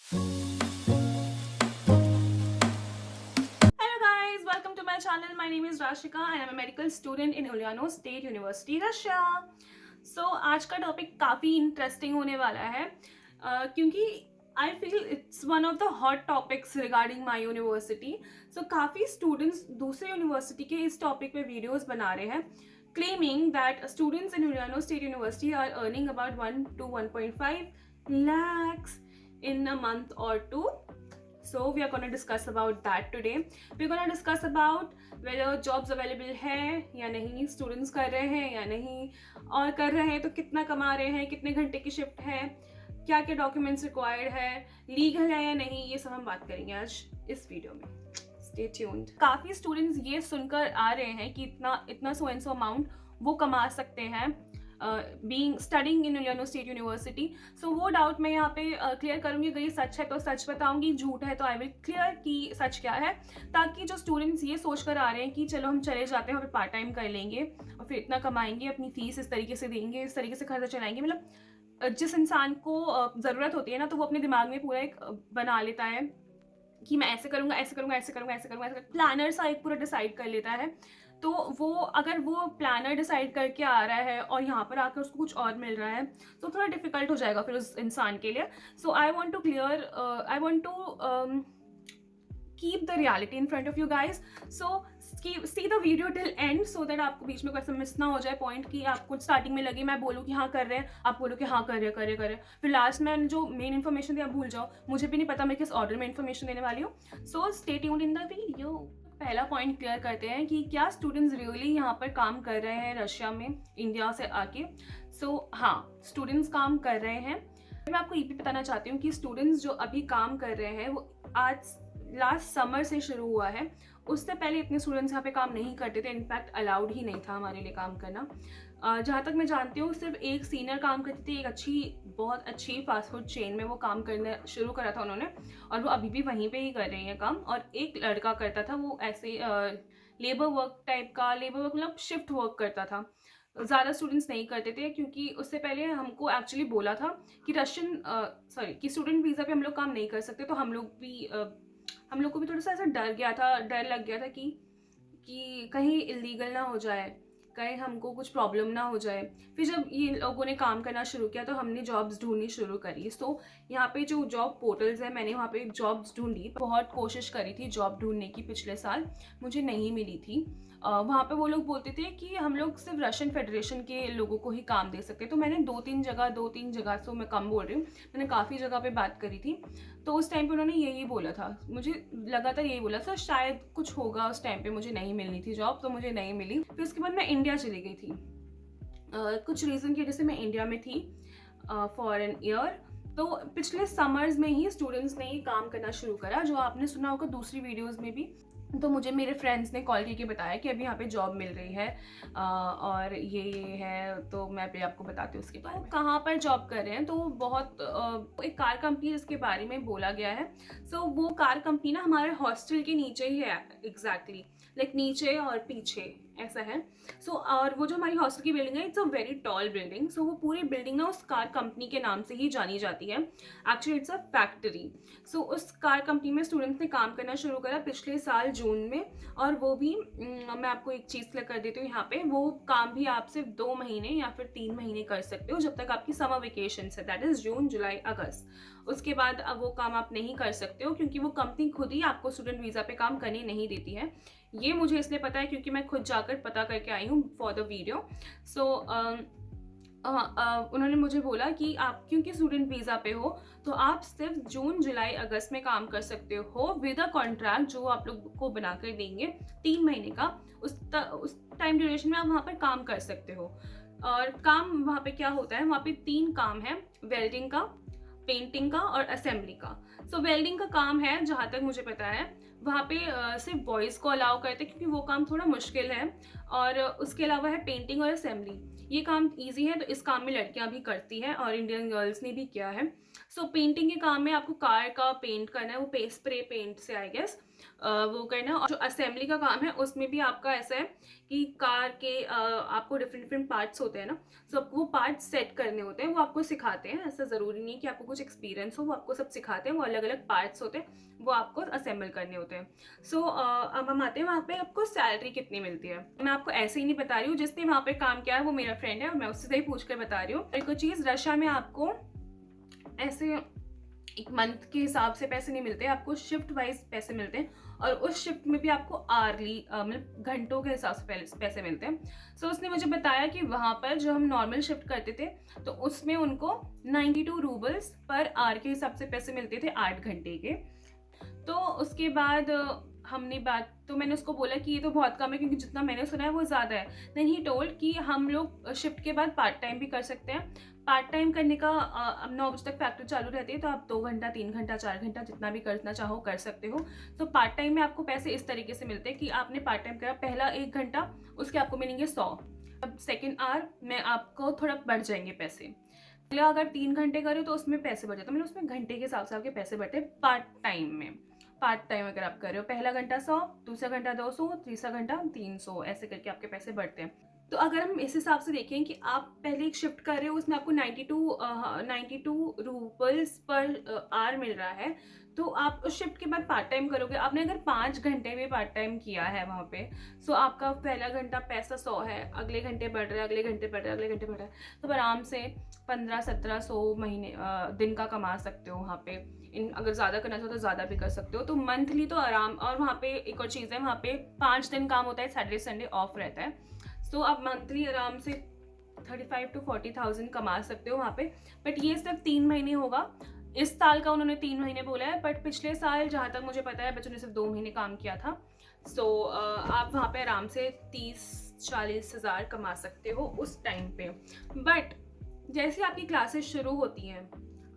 Hello guys, welcome to my channel. My name is Rashika and I'm a medical student in Ulyanovsk State University, Russia. So आज का topic काफ़ी interesting होने वाला है क्योंकि I feel it's one of the hot topics regarding my university. So काफ़ी students दूसरे university के इस टॉपिक पे वीडियोस बना रहे हैं claiming that students in Ulyanovsk State University are earning about 1 to 1.5 lakhs in a month or two. So we are going to discuss about that today. We're going to discuss about whether jobs available है या नहीं, students कर रहे हैं या नहीं, और कर रहे हैं तो कितना कमा रहे हैं, कितने घंटे की शिफ्ट है, क्या क्या डॉक्यूमेंट्स रिक्वायर्ड है, लीगल है या नहीं, ये सब हम बात करेंगे आज इस वीडियो में. Stay tuned. काफ़ी स्टूडेंट्स ये सुनकर आ रहे हैं कि इतना सो एंड सो अमाउंट वो कमा सकते हैं being studying in Ulyanov state university. So वो डाउट मैं यहाँ पे क्लियर करूँगी. अगर ये सच है तो सच बताऊँगी, झूठ है तो आई विल क्लियर कि सच क्या है, ताकि जो स्टूडेंट्स ये सोच कर आ रहे हैं कि चलो हम चले जाते हैं, फिर पार्ट टाइम कर लेंगे और फिर इतना कमाएंगे, अपनी फीस इस तरीके से देंगे, इस तरीके से खर्चा चलाएंगे. मतलब जिस इंसान को ज़रूरत होती है ना, तो वो अपने दिमाग में पूरा एक बना लेता है कि मैं ऐसे करूँगा, ऐसे करूँगा, ऐसे करूँगा, ऐसे करूँगा, ऐसे प्लानर सा एक पूरा डिसाइड कर लेता है. तो वो अगर वो प्लानर डिसाइड करके आ रहा है और यहाँ पर आकर उसको कुछ और मिल रहा है तो थोड़ा डिफिकल्ट हो जाएगा फिर उस इंसान के लिए. So I want to keep the reality in front of you guys. So see the video till end so that आपको बीच में कोई ऐसा मिस ना हो जाए पॉइंट कि आपको स्टार्टिंग में लगे मैं बोलूँ कि हाँ कर रहे हैं, आप बोलो कि हाँ कर रहे हैं, फिर लास्ट में जो मेन इन्फॉर्मेशन दी आप भूल जाओ. मुझे भी नहीं पता मैं किस ऑर्डर में इन्फॉर्मेशन देने वाली हूँ. So stay tuned in the video. पहला पॉइंट क्लियर करते हैं कि क्या स्टूडेंट्स रियली यहाँ पर काम कर रहे हैं रशिया में इंडिया से आके. सो हाँ, स्टूडेंट्स काम कर रहे हैं. मैं आपको ये भी बताना चाहती हूँ कि स्टूडेंट्स जो अभी काम कर रहे हैं वो आज लास्ट समर से शुरू हुआ है. उससे पहले इतने स्टूडेंट्स यहाँ पे काम नहीं करते थे. इनफैक्ट अलाउड ही नहीं था हमारे लिए काम करना. जहाँ तक मैं जानती हूँ सिर्फ एक सीनियर काम करती थी, एक बहुत अच्छी फास्ट फूड चेन में वो काम करना शुरू करा था उन्होंने, और वो अभी भी वहीं पे ही कर रही है काम. और एक लड़का करता था वो ऐसे लेबर वर्क टाइप का, लेबर वर्क मतलब शिफ्ट वर्क करता था. ज़्यादा स्टूडेंट्स नहीं करते थे क्योंकि उससे पहले हमको एक्चुअली बोला था कि कि स्टूडेंट वीज़ा पे हम लोग काम नहीं कर सकते. तो हम लोग को भी थोड़ा सा ऐसा डर लग गया था कि कहीं इलीगल ना हो जाए, कहीं हमको कुछ प्रॉब्लम ना हो जाए. फिर जब ये लोगों ने काम करना शुरू किया तो हमने जॉब्स ढूंढनी शुरू करी. सो यहाँ पे जो जॉब पोर्टल्स है, मैंने वहाँ पे जॉब्स ढूंढी, बहुत कोशिश करी थी जॉब ढूंढने की. पिछले साल मुझे नहीं मिली थी. वहाँ पे वो लोग बोलते थे कि हम लोग सिर्फ रशियन फेडरेशन के लोगों को ही काम दे सकते. तो मैंने दो तीन जगह तो मैं कम बोल रही हूँ, मैंने काफ़ी जगह पे बात करी थी. तो उस टाइम पे उन्होंने यही बोला था, मुझे लगातार यही बोला था. शायद कुछ होगा उस टाइम पे, मुझे नहीं मिलनी थी जॉब तो मुझे नहीं मिली. फिर उसके बाद मैं इंडिया चली गई थी. कुछ रीज़न की वजह से मैं इंडिया में थी फॉर एन ईयर. तो पिछले समर्स में ही स्टूडेंट्स ने ये काम करना शुरू करा, जो आपने सुना होगा दूसरी वीडियोस में भी. तो मुझे मेरे फ्रेंड्स ने कॉल करके बताया कि अभी यहाँ पे जॉब मिल रही है और ये है. तो मैं भी आपको बताती हूँ उसके बारे में. कहाँ पर जॉब कर रहे हैं, तो बहुत एक कार कंपनी जिसके बारे में बोला गया है. सो वो कार कंपनी ना हमारे हॉस्टल के नीचे ही है, एग्जैक्टली लाइक नीचे और पीछे ऐसा है. सो और वो जो हमारी हॉस्टल की बिल्डिंग है, it's a very tall building. So वो पूरी बिल्डिंग ना उस कार कंपनी के नाम से ही जानी जाती है. Actually it's a factory. So उस कार कंपनी में स्टूडेंट्स ने काम करना शुरू करा पिछले साल जून में. और वो भी मैं आपको एक चीज़ क्लियर कर देती हूँ यहाँ पे, वो काम भी आप सिर्फ 2 महीने या फिर 3 महीने कर सकते हो, जब तक आपकी समर वेकेशन है, दैट इज़ जून, जुलाई, अगस्त. उसके बाद अब वो काम आप नहीं कर सकते हो क्योंकि वो कंपनी खुद ही आपको स्टूडेंट वीज़ा पे काम करने नहीं देती है. ये मुझे इसलिए पता है क्योंकि मैं खुद जाकर पता करके आई हूँ फॉर द वीडियो. सो उन्होंने मुझे बोला कि आप क्योंकि स्टूडेंट वीज़ा पे हो तो आप सिर्फ जून, जुलाई, अगस्त में काम कर सकते हो विद अ कॉन्ट्रैक्ट जो आप लोग को बना कर देंगे 3 महीने का. उस टाइम ड्यूरेशन में आप वहाँ पर काम कर सकते हो. और काम वहाँ पे क्या होता है, वहाँ पे 3 काम है: वेल्डिंग का, पेंटिंग का और असेंबली का. सो वेल्डिंग का काम है, जहाँ तक मुझे पता है वहाँ पे सिर्फ बॉयज़ को अलाउ करते हैं क्योंकि वो काम थोड़ा मुश्किल है. और उसके अलावा है पेंटिंग और असेंबली. ये काम ईजी है, तो इस काम में लड़कियां भी करती हैं और इंडियन गर्ल्स ने भी किया है। सो पेंटिंग के काम में आपको कार का पेंट करना है, वो स्प्रे पेंट से आई गेस वो करना है। और जो असेंबली का काम है उसमें भी आपका ऐसा है कि कार के आपको डिफरेंट डिफरेंट पार्ट्स होते हैं ना, सो आपको वो पार्ट्स सेट करने होते हैं, वो आपको सिखाते हैं। ऐसा ज़रूरी नहीं कि आपको कुछ एक्सपीरियंस हो, वो आपको सब सिखाते हैं। वो अलग अलग पार्ट्स होते हैं, वो आपको असेंबल करने होते हैं। सो अब हम आते हैं वहाँ पे आपको सैलरी कितनी मिलती है। मैं आपको ऐसे ही नहीं बता रही हूँ, जिसने वहाँ पे काम किया है वो मेरा फ्रेंड है और मैं उससे ही पूछ कर बता रही हूँ। एक चीज़, रशिया में आपको ऐसे एक मंथ के हिसाब से पैसे नहीं मिलते, आपको शिफ्ट वाइज पैसे मिलते हैं। और उस शिफ्ट में भी आपको आर्ली मतलब घंटों के हिसाब से पैसे मिलते हैं। सो उसने मुझे बताया कि वहाँ पर जो हम नॉर्मल शिफ्ट करते थे तो उसमें उनको 92 रूबल्स पर आवर के हिसाब से पैसे मिलते थे 8 घंटे के। तो उसके बाद हमने बात, तो मैंने उसको बोला कि ये तो बहुत कम है, क्योंकि जितना मैंने सुना है वो ज़्यादा है। देन ही टोल्ड कि हम लोग शिफ्ट के बाद पार्ट टाइम भी कर सकते हैं। पार्ट टाइम करने का अब 9 बजे तक फैक्ट्री चालू रहती है, तो आप 2 घंटा 3 घंटा 4 घंटा जितना भी करना चाहो कर सकते हो। तो पार्ट टाइम में आपको पैसे इस तरीके से मिलते हैं कि आपने पार्ट टाइम करा पहला 1 घंटा, उसके आपको मिलेंगे 100। अब सेकेंड आवर में आपको थोड़ा बढ़ जाएंगे पैसे। पहले अगर 3 घंटे करो तो उसमें पैसे बढ़ जाते, मतलब उसमें घंटे के हिसाब से आपके पैसे बढ़ते पार्ट टाइम में। पार्ट टाइम अगर आप कर रहे हो, पहला घंटा 100, दूसरा घंटा 200, तीसरा घंटा 300, ऐसे करके आपके पैसे बढ़ते हैं। तो अगर हम इस हिसाब से देखें कि आप पहले एक शिफ्ट कर रहे हो, उसमें आपको 92 रूपल्स पर आवर मिल रहा है, तो आप उस शिफ्ट के बाद पार्ट टाइम करोगे। आपने अगर 5 घंटे में पार्ट टाइम किया है वहाँ पे, सो आपका पहला घंटा पैसा 100 है, अगले घंटे बढ़ रहा है, अगले घंटे बढ़ रहा है, अगले घंटे बढ़ रहा है, तो आराम से 1500-1700 महीने दिन का कमा सकते हो वहाँ पे। अगर ज़्यादा करना चाहो तो ज़्यादा भी कर सकते हो, तो मंथली तो आराम। और वहाँ पे एक और चीज़ है, वहाँ पे 5 दिन काम होता है, सैटरडे संडे ऑफ रहता है। सो आप मंथली आराम से 35 to 40,000 कमा सकते हो वहाँ पे। बट ये सिर्फ 3 महीने होगा। इस साल का उन्होंने 3 महीने बोला है, बट पिछले साल जहाँ तक मुझे पता है बच्चों ने सिर्फ 2 महीने काम किया था। सो आप वहाँ पे आराम से 30-40 हज़ार कमा सकते हो उस टाइम पे। बट जैसे आपकी क्लासेस शुरू होती हैं,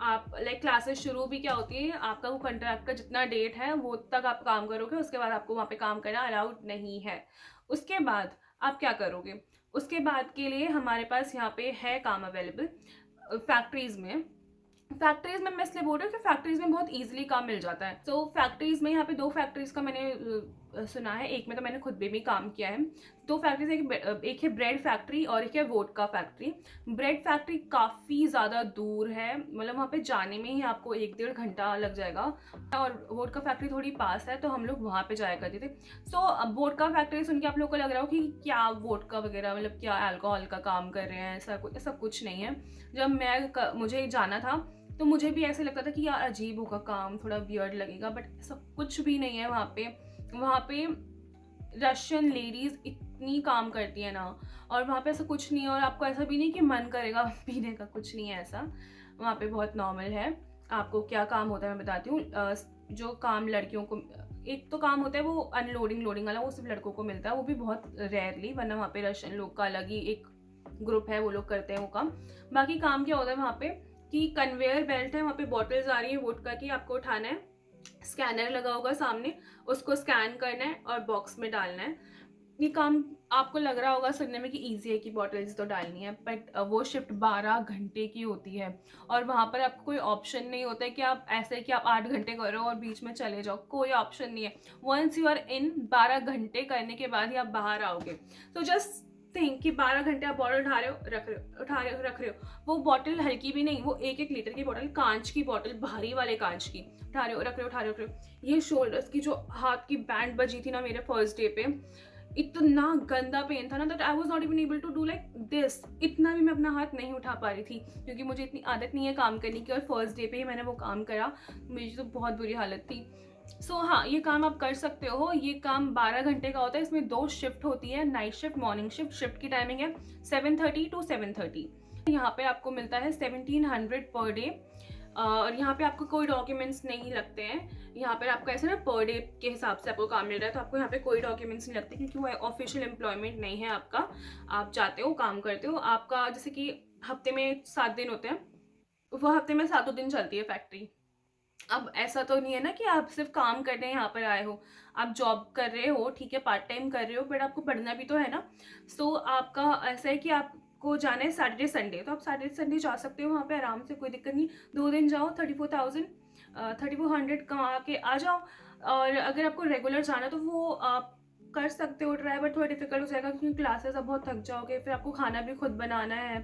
आप क्लासेस शुरू भी क्या होती है, आपका वो कंट्रैक्ट का जितना डेट है वो तक आप काम करोगे, उसके बाद आपको वहाँ पे काम करना अलाउड नहीं है। उसके बाद आप क्या करोगे, उसके बाद के लिए हमारे पास यहाँ पे है काम अवेलेबल फैक्ट्रीज़ में। फैक्ट्रीज में मैं इसलिए बोल रही हूँ कि फैक्ट्रीज में बहुत इजीली काम मिल जाता है। तो फैक्ट्रीज में यहाँ पे 2 फैक्ट्रीज का मैंने सुना है, एक में तो मैंने खुद भी काम किया है। 2 फैक्ट्रीज, एक है ब्रेड फैक्ट्री और एक है वोडका फैक्ट्री। ब्रेड फैक्ट्री काफ़ी ज़्यादा दूर है, मतलब वहाँ पे जाने में ही आपको 1-1.5 घंटा लग जाएगा। और वोडका फैक्ट्री थोड़ी पास है, तो हम लोग वहाँ पे जाया करते थे। सो वोडका फैक्ट्री सुन के आप लोग को लग रहा हो कि क्या वोडका वगैरह, मतलब क्या अल्कोहल का काम कर रहे हैं, ऐसा कुछ नहीं है। जब मुझे जाना था तो मुझे भी ऐसे लगता था कि यार अजीब होगा काम, थोड़ा वियर्ड लगेगा, बट ऐसा कुछ भी नहीं है वहाँ पे। वहाँ पे रशियन लेडीज़ इतनी काम करती है ना, और वहाँ पे ऐसा कुछ नहीं है, और आपको ऐसा भी नहीं कि मन करेगा पीने का, कुछ नहीं है ऐसा। वहाँ पे बहुत नॉर्मल है। आपको क्या काम होता है मैं बताती हूँ। जो काम लड़कियों को, एक तो काम होता है वो अनलोडिंग लोडिंग वाला, वो सिर्फ लड़कों को मिलता है, वो भी बहुत रेयरली, वरना वहाँ पे रशियन लोग का अलग ही एक ग्रुप है, वो लोग करते हैं वो काम। बाकी काम क्या होता है वहाँ पे कि कन्वेयर बेल्ट है, वहाँ पे बॉटल्स आ रही है वोडका की, आपको उठाना है, स्कैनर लगा होगा सामने, उसको स्कैन करना है और बॉक्स में डालना है। ये काम आपको लग रहा होगा सुनने में कि इजी है कि बॉटल्स तो डालनी है, बट वो शिफ्ट 12 घंटे की होती है। और वहाँ पर आपको कोई ऑप्शन नहीं होता है कि आप ऐसे कि आप 8 घंटे करो और बीच में चले जाओ, कोई ऑप्शन नहीं है। वंस यू आर इन, 12 घंटे करने के बाद ही आप बाहर आओगे। तो जस्ट थिंक कि 12 घंटे आप बॉटल उठा रहे हो, रख रहे हो, उठा रहे हो, रख रहे हो। वो बॉटल हल्की भी नहीं, वो 1-1 लीटर की बॉटल, कांच की बॉटल, भारी वाले कांच की, उठा रहे हो, रख रहे हो, उठा रहे हो, रख रहे हो। ये शोल्डर्स की जो हाथ की बैंड बजी थी ना मेरे फर्स्ट डे पे, इतना गंदा पेन था ना that I was not even able to do like this. इतना भी मैं अपना हाथ नहीं उठा पा रही थी, क्योंकि मुझे इतनी आदत नहीं है काम करने की, और फर्स्ट डे पे ही मैंने वो काम करा, मेरी तो बहुत बुरी हालत थी। हाँ, ये काम आप कर सकते हो। ये काम 12 घंटे का होता है, इसमें 2 शिफ्ट होती है, night shift, morning shift. Shift की टाइमिंग है 7:30 to 7:30। यहाँ पे आपको मिलता है 1700 पर डे। और यहाँ पे आपको कोई डॉक्यूमेंट्स नहीं लगते हैं। यहाँ पे आपका ऐसे ना पर डे के हिसाब से आपको काम मिल रहा है, तो आपको यहाँ पे कोई डॉक्यूमेंट्स नहीं लगते, क्योंकि वो ऑफिशियल एम्प्लॉयमेंट नहीं है आपका। आप जाते हो, काम करते हो। आपका जैसे कि हफ्ते में 7 दिन होते हैं, वो हफ्ते में 7 दिन चलती है फैक्ट्री। अब ऐसा तो नहीं है ना कि आप सिर्फ काम करने यहाँ पर आए हो, आप जॉब कर रहे हो, ठीक है, पार्ट टाइम कर रहे हो, बट आपको पढ़ना भी तो है ना। सो आपका ऐसा है कि आप आपको जाना है सैटरडे संडे, तो आप सैटरडे संडे जा सकते हो वहाँ पे आराम से, कोई दिक्कत नहीं। 2 दिन जाओ, 34,000 कमा के आ जाओ। और अगर आपको रेगुलर जाना है तो वो आप कर सकते हो ट्राई, बट थोड़ा डिफिकल्ट हो जाएगा क्योंकि क्लासेस अब बहुत थक जाओगे, फिर आपको खाना भी खुद बनाना है।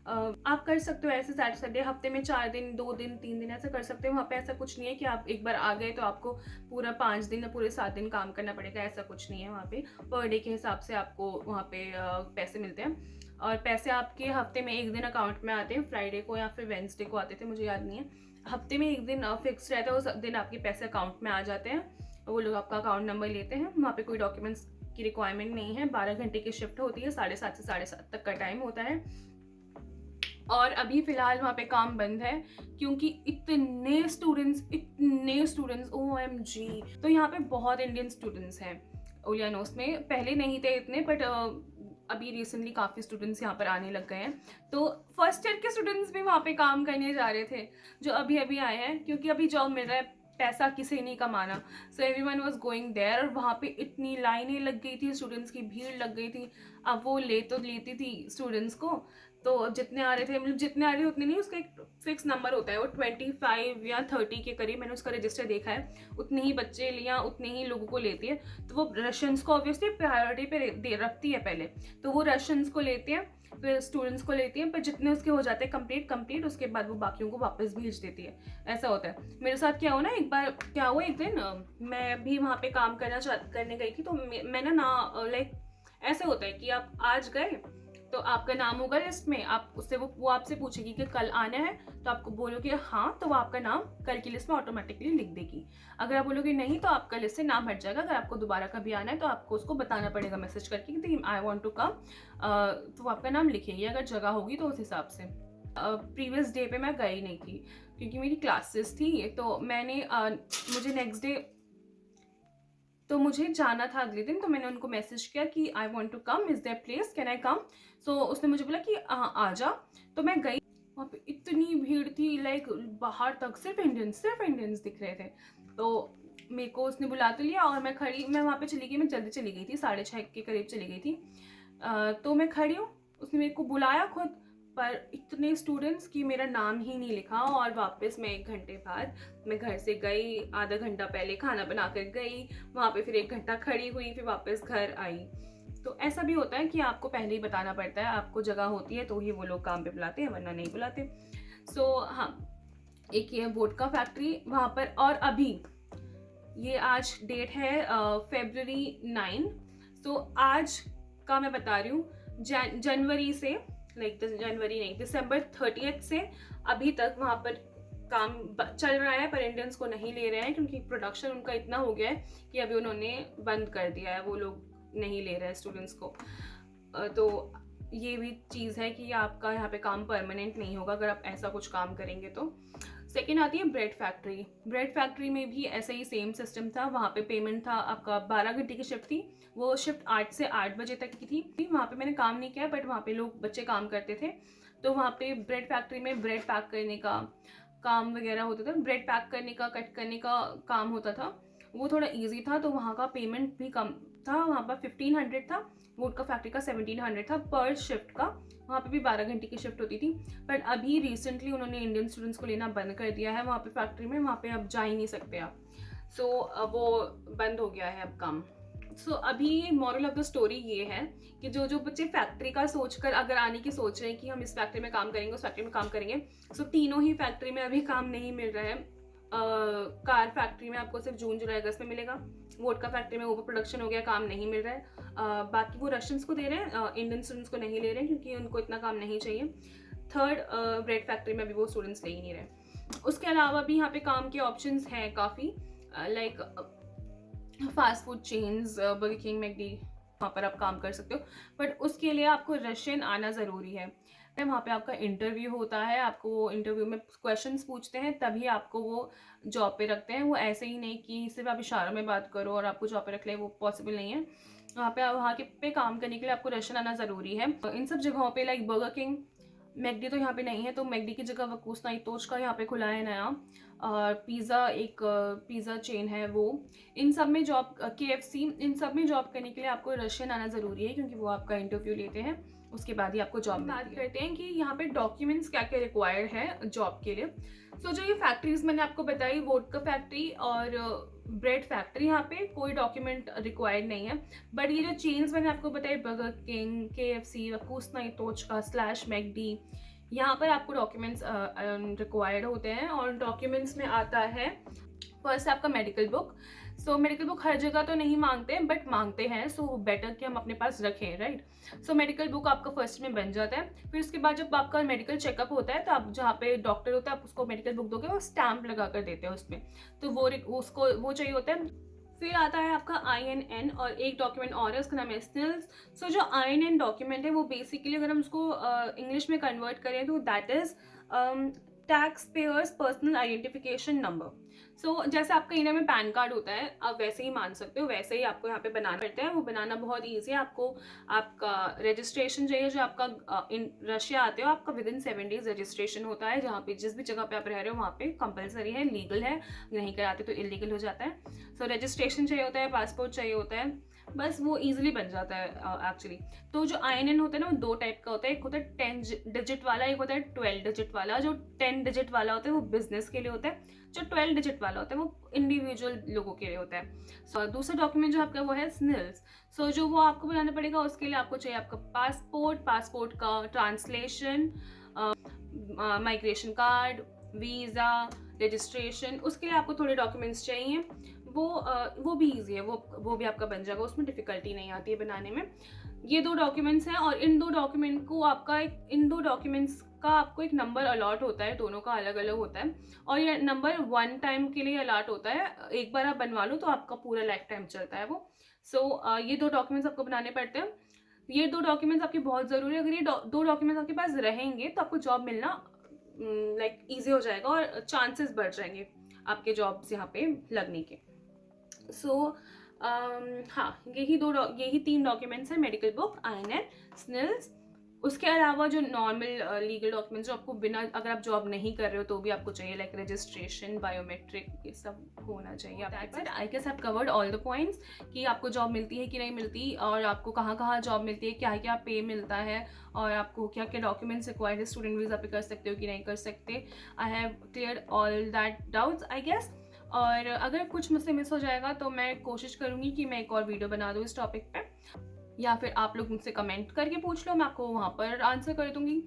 आप कर सकते हो ऐसे सैटरडे संडे, हफ्ते में 4 दिन, 2 दिन, 3 दिन ऐसा कर सकते हो। वहाँ पे ऐसा कुछ नहीं है कि आप एक बार आ गए तो आपको पूरा 5 दिन या पूरे 7 दिन काम करना पड़ेगा, ऐसा कुछ नहीं है। वहाँ पे पर डे के हिसाब से आपको वहाँ पे पैसे मिलते हैं, और पैसे आपके हफ्ते में एक दिन अकाउंट में आते हैं, फ्राइडे को या फिर वेंसडे को आते थे, मुझे याद नहीं है। हफ्ते में एक दिन फिक्स रहता है, उस दिन आपके पैसे अकाउंट में आ जाते हैं, वो लोग आपका अकाउंट नंबर लेते हैं। वहाँ पे कोई डॉक्यूमेंट्स की रिक्वायरमेंट नहीं है। 12 घंटे की शिफ्ट होती है, 7:30 से 7:30 तक का टाइम होता है। और अभी फिलहाल वहाँ पे काम बंद है क्योंकि इतने स्टूडेंट्स OMG। तो यहाँ पे बहुत इंडियन स्टूडेंट्स हैं ओलियानोस में, पहले नहीं थे इतने, बट अभी रिसेंटली काफ़ी स्टूडेंट्स यहाँ पर आने लग गए हैं। तो फर्स्ट ईयर के स्टूडेंट्स भी वहाँ पे काम करने जा रहे थे जो अभी अभी आए हैं, क्योंकि अभी जॉब मिल रहा है, पैसा किसी नहीं कमाना, so everyone was going there. और वहाँ पे इतनी लाइनें लग गई थी, स्टूडेंट्स की भीड़ लग गई थी। अब वो लेती थी स्टूडेंट्स को, तो जितने आ रहे थे, मतलब जितने आ रहे थे उतने नहीं, उसका एक फिक्स नंबर होता है, वो 25 या 30 के करीब, मैंने उसका रजिस्टर देखा है, उतने ही बच्चे लिया, उतने ही लोगों को लेती है। तो वो रशियंस को ऑब्वियसली प्रायोरिटी पे रखती है पहले, तो वो रशियंस को लेती है, फिर स्टूडेंट्स को लेती है, पर जितने उसके हो जाते हैं कंप्लीट, उसके बाद वो बाकियों को वापस भेज देती है। ऐसा होता है। मेरे साथ क्या हुआ ना, एक दिन मैं भी वहाँ पे काम करने गई थी, तो मैं ना लाइक ऐसा होता है कि आप आज गए तो आपका नाम होगा लिस्ट में, आप उससे वो आपसे पूछेगी कि कल आना है, तो आपको बोलोगे हाँ, तो वो आपका नाम कल की लिस्ट में ऑटोमेटिकली लिख देगी। अगर आप बोलोगे नहीं तो आपका लिस्ट से नाम हट जाएगा। अगर आपको दोबारा कभी आना है तो आपको उसको बताना पड़ेगा मैसेज करके कि आई वॉन्ट टू कम, तो वो आपका नाम लिखेगी, अगर जगह होगी तो उस हिसाब से। प्रीवियस डे पे मैं गई नहीं थी क्योंकि मेरी क्लासेस थी, तो मुझे नेक्स्ट डे तो मुझे जाना था अगले दिन, तो मैंने उनको मैसेज किया कि I want to come, is there place, can I come. So उसने मुझे बोला कि आ जा। तो मैं गई, वहाँ पे इतनी भीड़ थी, लाइक बाहर तक सिर्फ इंडियंस दिख रहे थे। तो मेरे को उसने बुला तो लिया, और मैं वहाँ पे चली गई, मैं जल्दी चली गई थी, 6:30 के करीब चली गई थी। तो मैं खड़ी हूँ, उसने मेरे को बुलाया खुद, पर इतने स्टूडेंट्स की मेरा नाम ही नहीं लिखा। और वापस मैं 1 घंटे बाद मैं घर से गई, आधा घंटा पहले खाना बना कर गई, वहाँ पे फिर 1 घंटा खड़ी हुई, फिर वापस घर आई। तो ऐसा भी होता है कि आपको पहले ही बताना पड़ता है, आपको जगह होती है तो ही वो लोग काम पे बुलाते हैं, वरना नहीं बुलाते। सो हाँ, एक ये वोडका फैक्ट्री वहाँ पर। और अभी ये आज डेट है February 9। सो आज का मैं बता रही हूँ, जनवरी से जनवरी नहीं, December 30 से अभी तक वहाँ पर काम चल रहा है, पर इंडियंस को नहीं ले रहे हैं क्योंकि प्रोडक्शन उनका इतना हो गया है कि अभी उन्होंने बंद कर दिया है, वो लोग नहीं ले रहे हैं स्टूडेंट्स को। तो ये भी चीज़ है कि आपका यहाँ पे काम परमानेंट नहीं होगा अगर आप ऐसा कुछ काम करेंगे तो। सेकेंड आती है ब्रेड फैक्ट्री में भी ऐसा ही सेम सिस्टम था। वहाँ पे पेमेंट था आपका, 12 घंटे की शिफ्ट थी, वो शिफ्ट 8 से 8 बजे तक की थी। वहाँ पे मैंने काम नहीं किया, बट वहाँ पे लोग बच्चे काम करते थे। तो वहाँ पे ब्रेड फैक्ट्री में ब्रेड पैक करने का काम वगैरह होता था, ब्रेड पैक करने का, कट करने का काम होता था, वो थोड़ा ईजी था। तो वहाँ का पेमेंट भी कम था, वहाँ पर 1500 था, वोडका फैक्ट्री का 1700 था पर शिफ्ट का। वहाँ पे भी 12 घंटे की शिफ्ट होती थी, पर अभी रिसेंटली उन्होंने इंडियन स्टूडेंट्स को लेना बंद कर दिया है वहाँ पे फैक्ट्री में, वहाँ पे अब जा ही नहीं सकते आप। सो वो बंद हो गया है अब काम। सो अभी मॉरल ऑफ द स्टोरी ये है कि जो बच्चे फैक्ट्री का सोचकर अगर आने की सोच रहे हैं कि हम इस फैक्ट्री में काम करेंगे, उस फैक्ट्री में काम करेंगे, सो तीनों ही फैक्ट्री में अभी काम नहीं मिल रहा है। कार फैक्ट्री में आपको सिर्फ जून जुलाई अगस्त में मिलेगा, वोडका फैक्ट्री में ओवर प्रोडक्शन हो गया, काम नहीं मिल रहा है। बाकी वो रशियंस को दे रहे हैं, इंडियन स्टूडेंट्स को नहीं ले रहे हैं क्योंकि उनको इतना काम नहीं चाहिए। थर्ड, ब्रेड फैक्ट्री में अभी वो स्टूडेंट्स ले ही नहीं रहे। उसके अलावा भी यहाँ पे काम के ऑप्शंस हैं काफ़ी, like fast food chains, burger king, McD, वहाँ पर आप काम कर सकते हो, बट उसके लिए आपको रशियन आना ज़रूरी है। वहाँ पे आपका इंटरव्यू होता है, आपको वो इंटरव्यू में क्वेश्चंस पूछते हैं, तभी आपको वो जॉब पे रखते हैं। वो ऐसे ही नहीं कि सिर्फ आप इशारों में बात करो और आपको जॉब पे रख ले, वो पॉसिबल नहीं है। वहाँ पे काम करने के लिए आपको रशियन आना ज़रूरी है। इन सब जगहों पे लाइक बर्गर किंग, मैकडी तो यहाँ पे नहीं है, तो मैकडी की जगह वकूस नाइतोश का यहाँ पे खुला है नया, और पिज़्ज़ा चेन है वो। इन सब में जॉब, KFC, इन सब में जॉब करने के लिए आपको रशियन आना ज़रूरी है क्योंकि वो आपका इंटरव्यू लेते हैं, उसके बाद ही आपको जॉब बात करते हैं कि यहाँ पे डॉक्यूमेंट्स क्या क्या रिक्वायर्ड है जॉब के लिए। सो जो ये फैक्ट्रीज मैंने आपको बताई, वोडका फैक्ट्री और ब्रेड फैक्ट्री, यहाँ पे कोई डॉक्यूमेंट रिक्वायर्ड नहीं है। बट ये जो चेन्स मैंने आपको बताई, Burger King, KFC, Vkusno i tochka, slash McD, यहाँ पर आपको डॉक्यूमेंट्स रिक्वायर्ड होते हैं। और डॉक्यूमेंट्स में आता है फर्स्ट आपका medical book. So medical book हर जगह तो नहीं मांगते बट मांगते हैं, सो बेटर कि हम अपने पास रखें, राइट। सो मेडिकल बुक आपका फर्स्ट में बन जाता है। फिर उसके बाद जब आपका मेडिकल चेकअप होता है तो आप जहाँ पे डॉक्टर होता है आप उसको मेडिकल बुक दोगे, वो स्टैम्प लगा कर देते हैं उसमें, तो वो चाहिए होता है। फिर आता है आपका INN और एक डॉक्यूमेंट और है, उसका नाम है स्निल्स। सो जो INN डॉक्यूमेंट है वो बेसिकली अगर हम उसको इंग्लिश में कन्वर्ट करें तो that is tax payers personal identification number. So जैसे आपका इंडिया में पैन कार्ड होता है, आप वैसे ही मान सकते हो, वैसे ही आपको यहाँ पे बनाना पड़ता है। वो बनाना बहुत ईजी है। आपको आपका रजिस्ट्रेशन चाहिए, जो आपका इन रशिया आते हो आपका विद इन 7 days रजिस्ट्रेशन होता है, जहाँ पे जिस भी जगह पे आप रह रहे हो वहाँ पे कंपलसरी है, लीगल है, नहीं कराते तो इलीगल हो जाता है। सो रजिस्ट्रेशन चाहिए होता है, पासपोर्ट चाहिए होता है, बस वो इजीली बन जाता है एक्चुअली। तो जो INN होता है ना वो 2 टाइप का होता है, एक होता है 10 डिजिट वाला, एक होता है 12 डिजिट वाला। जो 10 डिजिट वाला होता है वो बिजनेस के लिए होता है, जो 12 डिजिट वाला होता है वो इंडिविजुअल लोगों के लिए होता है। सो दूसरा डॉक्यूमेंट जो आपका वो है स्निल्स। सो जो वो आपको बनाना पड़ेगा, उसके लिए आपको चाहिए आपका पासपोर्ट का translation, migration card, visa, registration, उसके लिए आपको थोड़े डॉक्यूमेंट्स चाहिए। वो भी ईजी है, वो भी आपका बन जाएगा, उसमें डिफिकल्टी नहीं आती है बनाने में। ये 2 डॉक्यूमेंट्स हैं और इन दो डॉक्यूमेंट्स का आपको एक नंबर अलॉट होता है, दोनों का अलग अलग होता है। और ये नंबर 1 टाइम के लिए अलॉट होता है, एक बार आप बनवा लो तो आपका पूरा लाइफ टाइम चलता है वो। सो ये 2 डॉक्यूमेंट्स आपको बनाने पड़ते हैं। ये 2 डॉक्यूमेंट्स आपके बहुत ज़रूरी है। अगर ये 2 डॉक्यूमेंट्स आपके पास रहेंगे तो आपको जॉब मिलना लाइक ईजी हो जाएगा और चांसेस बढ़ जाएंगे आपके जॉब्स यहाँ पे लगने के। हाँ, यही 3 डॉक्यूमेंट्स हैं, मेडिकल बुक, INN, स्निल्स। उसके अलावा जो नॉर्मल लीगल डॉक्यूमेंट्स जो आपको बिना, अगर आप जॉब नहीं कर रहे हो तो भी आपको चाहिए, लाइक रजिस्ट्रेशन, बायोमेट्रिक, ये सब होना चाहिए। I guess I covered all the points कि आपको जॉब मिलती है कि नहीं मिलती, और आपको कहाँ कहाँ जॉब मिलती है, क्या क्या पे मिलता है, और आपको क्या क्या डॉक्यूमेंट्स रिक्वायर्ड है, स्टूडेंट वीज़ा पे कर सकते हो कि नहीं कर सकते। I have clear all that doubts I guess. और अगर कुछ मुझसे मिस हो जाएगा तो मैं कोशिश करूँगी कि मैं एक और वीडियो बना दूँ इस टॉपिक पे, या फिर आप लोग मुझसे कमेंट करके पूछ लो, मैं आपको वहाँ पर आंसर कर दूँगी।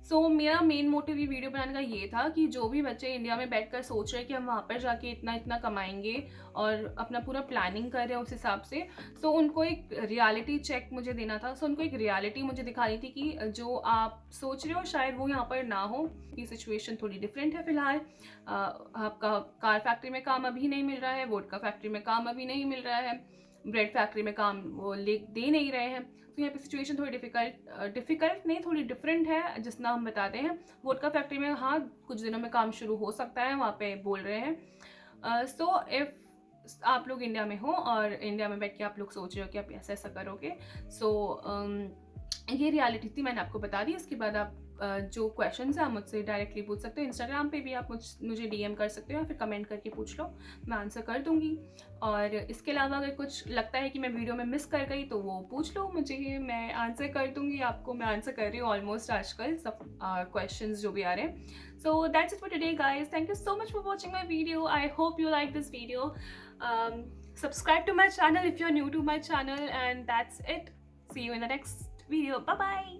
सो मेरा मेन मोटिव ये वीडियो बनाने का ये था कि जो भी बच्चे इंडिया में बैठकर सोच रहे हैं कि हम वहाँ पर जाके इतना इतना कमाएंगे और अपना पूरा प्लानिंग कर रहे हैं उस हिसाब से, सो उनको एक रियलिटी चेक मुझे देना था। सो उनको एक रियलिटी मुझे दिखानी थी कि जो आप सोच रहे हो शायद वो यहाँ पर ना हो, कि सिचुएशन थोड़ी डिफरेंट है फिलहाल। आपका कार फैक्ट्री में काम अभी नहीं मिल रहा है, वोडका फैक्ट्री में काम अभी नहीं मिल रहा है, ब्रेड फैक्ट्री में काम वो दे नहीं रहे हैं। तो यहाँ पे सिचुएशन थोड़ी डिफिकल्ट नहीं, थोड़ी डिफरेंट है जितना हम बताते हैं। वोडका फैक्ट्री में हाँ कुछ दिनों में काम शुरू हो सकता है, वहाँ पे बोल रहे हैं। सो इफ़ आप लोग इंडिया में हो और इंडिया में बैठ के आप लोग सोच रहे हो कि आप ऐसा ऐसा करोगे, सो ये रियलिटी थी, मैंने आपको बता दी। उसके बाद आप जो क्वेश्चंस हैं आप मुझसे डायरेक्टली पूछ सकते हो, इंस्टाग्राम पे भी आप मुझे DM कर सकते हो या फिर कमेंट करके पूछ लो, मैं आंसर कर दूंगी। और इसके अलावा अगर कुछ लगता है कि मैं वीडियो में मिस कर गई तो वो पूछ लो मुझे, मैं आंसर कर दूंगी आपको। मैं आंसर कर रही हूँ ऑलमोस्ट आजकल सब क्वेश्चंस जो भी आ रहे हैं। So that's it for today guys, thank you so much for watching my video, I hope you like this video. Subscribe to my channel if you're new to my channel, and that's it. See you in the next video. Bye bye.